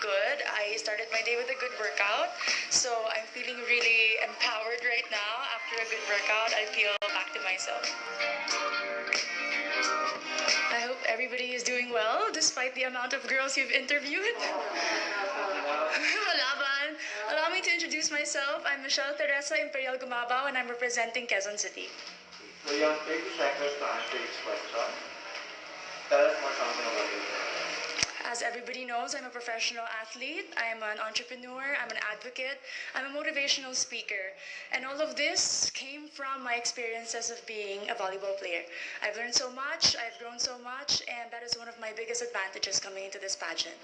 good. I started my day with a good workout, so I'm feeling really empowered right now. After a good workout, I feel back to myself. I hope everybody is doing well, despite the amount of girls you've interviewed. Laban. Allow me to introduce myself. I'm Michele Gumabao, and I'm representing Quezon City. So you have 30 seconds to answer each question. Tell us more something about yourself. As everybody knows, I'm a professional athlete, I'm an entrepreneur, I'm an advocate, I'm a motivational speaker. And all of this came from my experiences of being a volleyball player. I've learned so much, I've grown so much, and that is one of my biggest advantages coming into this pageant.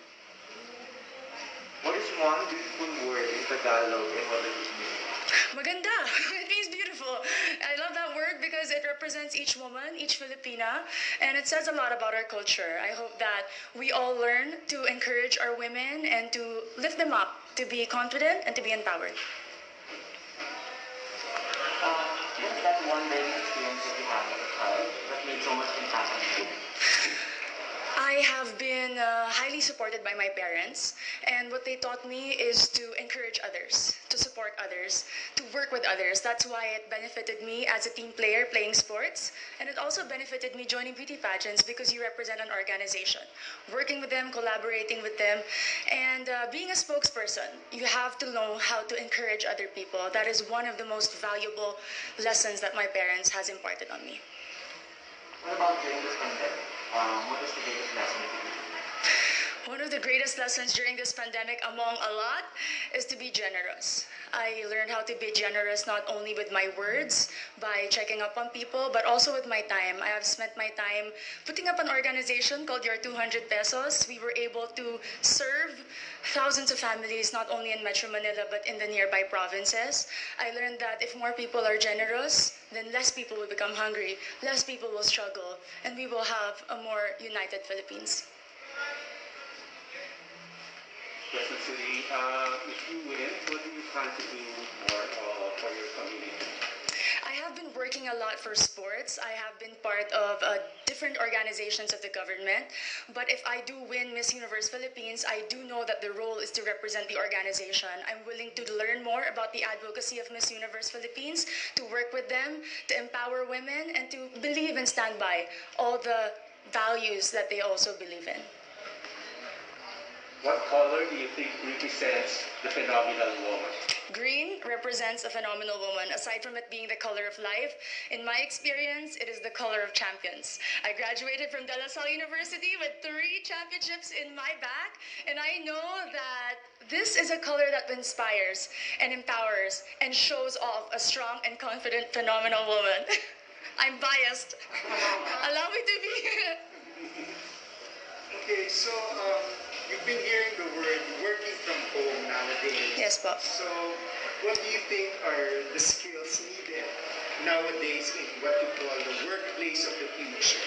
What is one beautiful word in Tagalog and what does it mean? Maganda. It means beautiful. I love that word because it represents each woman, each Filipina, and it says a lot about our culture. I hope that we all learn to encourage our women and to lift them up, to be confident and to be empowered. What's that one daily experience that you had as a child that made so much impact on you? I have been highly supported by my parents, and what they taught me is to encourage others, to support others, to work with others. That's why it benefited me as a team player playing sports, and it also benefited me joining beauty pageants because you represent an organization. Working with them, collaborating with them, and being a spokesperson, you have to know how to encourage other people. That is one of the most valuable lessons that my parents has imparted on me. What about during this pandemic? What is the greatest lesson that you learned? One of the greatest lessons during this pandemic, among a lot, is to be generous. I learned how to be generous not only with my words, by checking up on people, but also with my time. I have spent my time putting up an organization called Your 200 Pesos. We were able to serve thousands of families, not only in Metro Manila, but in the nearby provinces. I learned that if more people are generous, then less people will become hungry, less people will struggle, and we will have a more united Philippines. Quezon City, if you win, what do you plan to do more for your community? I have been working a lot for sports. I have been part of different organizations of the government. But if I do win Miss Universe Philippines, I do know that the role is to represent the organization. I'm willing to learn more about the advocacy of Miss Universe Philippines, to work with them, to empower women, and to believe and stand by all the values that they also believe in. What color do you think represents the phenomenal woman? Green represents a phenomenal woman. Aside from it being the color of life, in my experience, it is the color of champions. I graduated from De La Salle University with 3 championships in my back, and I know that this is a color that inspires and empowers and shows off a strong and confident, phenomenal woman. I'm biased. Allow me to be. Okay, so you've been hearing the word working from home nowadays. Yes, Pop. So what do you think are the skills needed nowadays in what you call the workplace of the future?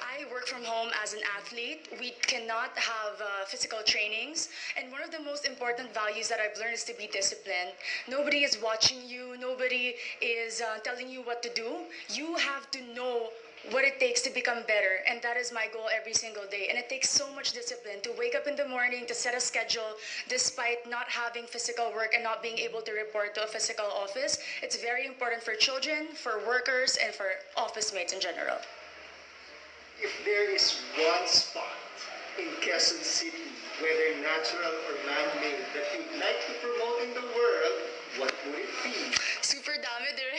I work from home as an athlete. We cannot have physical trainings. And one of the most important values that I've learned is to be disciplined. Nobody is watching you. Nobody is telling you what to do. You have to know what it takes to become better, and that is my goal every single day. And it takes so much discipline to wake up in the morning, to set a schedule despite not having physical work and not being able to report to a physical office. It's very important for children, for workers, and for office mates in general. If there is one spot in Quezon City, whether natural or man-made, that you'd like to promote in the world, what would it be? Super dami dire.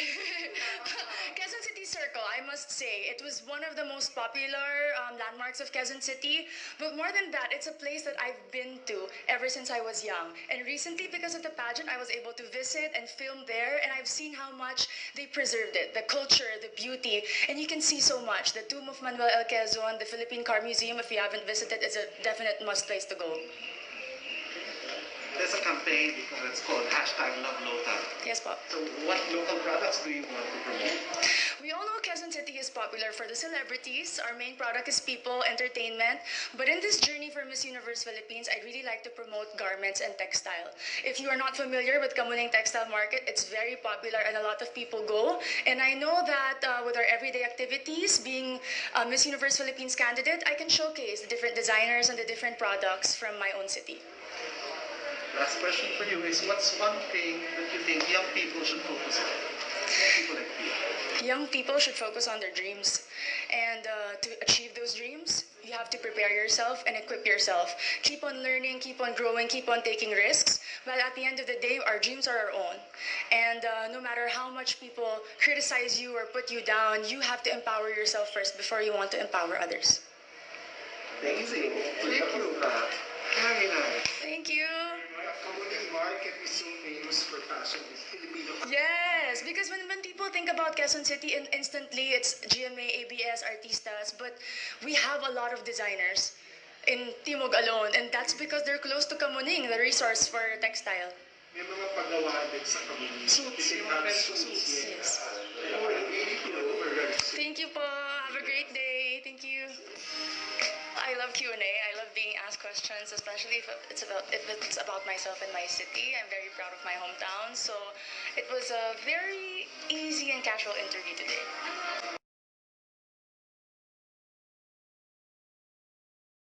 Quezon City Circle, I must say. It was one of the most popular landmarks of Quezon City. But more than that, it's a place that I've been to ever since I was young. And recently, because of the pageant, I was able to visit and film there. And I've seen how much they preserved it. The culture, the beauty. And you can see so much. The Tomb of Manuel L. Quezon, the Philippine Car Museum, if you haven't visited, is a definite must place to go. there's a campaign because it's called #LoveLocal. Yes, po. So what local products do you want to promote? We all know Quezon City is popular for the celebrities. Our main product is people, entertainment. But in this journey for Miss Universe Philippines, I'd really like to promote garments and textile. If you are not familiar with Kamuning Textile Market, it's very popular and a lot of people go. And I know that with our everyday activities, being a Miss Universe Philippines candidate, I can showcase the different designers and the different products from my own city. Last question for you is, what's one thing that you think young people should focus on? Young people like you. Young people should focus on their dreams. And to achieve those dreams, you have to prepare yourself and equip yourself. Keep on learning, keep on growing, keep on taking risks. But at the end of the day, our dreams are our own. And no matter how much people criticize you or put you down, you have to empower yourself first before you want to empower others. Amazing. Thank you. Very nice. Thank you. Kamuning Market is so famous for fashion. It's Filipino. Yes, because when people think about Quezon City, instantly it's GMA, ABS, artistas, but we have a lot of designers in Timog alone, and that's because they're close to Kamuning, the resource for textile. May mga paggawa din sa Kamuning. Suits, They yung have mga suits. Yes. Oh, really cool. Thank you po. Have a great day. Thank you. I love Q&A. I love being asked questions, especially if it's about myself and my city. I'm very proud of my hometown, so it was a very easy and casual interview today.